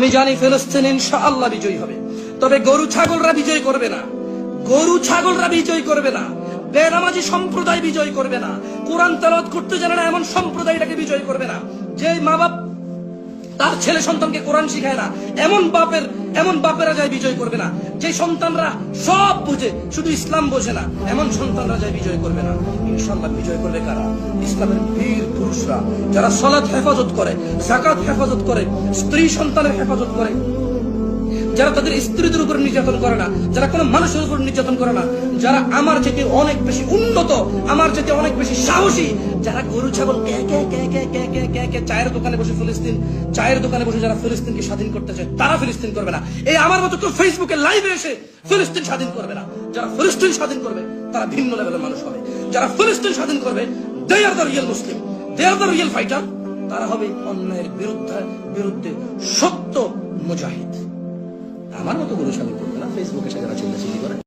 আমি জানি ফিলিস্তিন ইনশাআল্লাহ বিজয়ী হবে, তবে গরু ছাগলরা বিজয় করবে না। গরু ছাগলরা বিজয় করবে না, বেনামাজি সম্প্রদায় বিজয় করবে না, কোরআন তেলাওয়াত করতে জানে না এমন সম্প্রদায়টাকে বিজয় করবে না। যে মা বাপ তার ছেলে সন্তানকে কোরআন শিখায় না এমন বাপেরা যায় বিজয় করবে না। যে সন্তানরা সব বুঝে শুধু ইসলাম বোঝে না এমন সন্তানরা যায় বিজয় করবে না। ইনশাআল্লাহ বিজয় করবে কারা? ইসলামের বীর পুরুষরা, যারা সালাত হেফাজত করে, যাকাত হেফাজত করে, স্ত্রী সন্তানের হেফাজত করে, যারা তাদের স্ত্রীদের উপর নির্যাতন করে না, যারা কোনো মানুষের উপর নির্যাতন করে না, যারা আমার চেয়ে অনেক বেশি উন্নত, আমার চেয়ে অনেক বেশি সাহসী, যারা গরু ছাগল চায়ের দোকানে বসে যারা ফিলিস্তিনকে স্বাধীন করতে চায় তারা ফিলিস্তিন করবে না। এই আমার মতো কেউ ফেসবুকে লাইভে এসে ফিলিস্তিন স্বাধীন করবে না। যারা ফিলিস্তিন স্বাধীন করবে তারা ভিন্ন লেভেলের মানুষ হবে। যারা ফিলিস্তিন স্বাধীন করবে they are the real Muslim, they are the real fighter. তারা হবে অন্যায়ের বিরুদ্ধে সত্য মুজাহিদ। আমার মতো গরু ছাগল করবে না।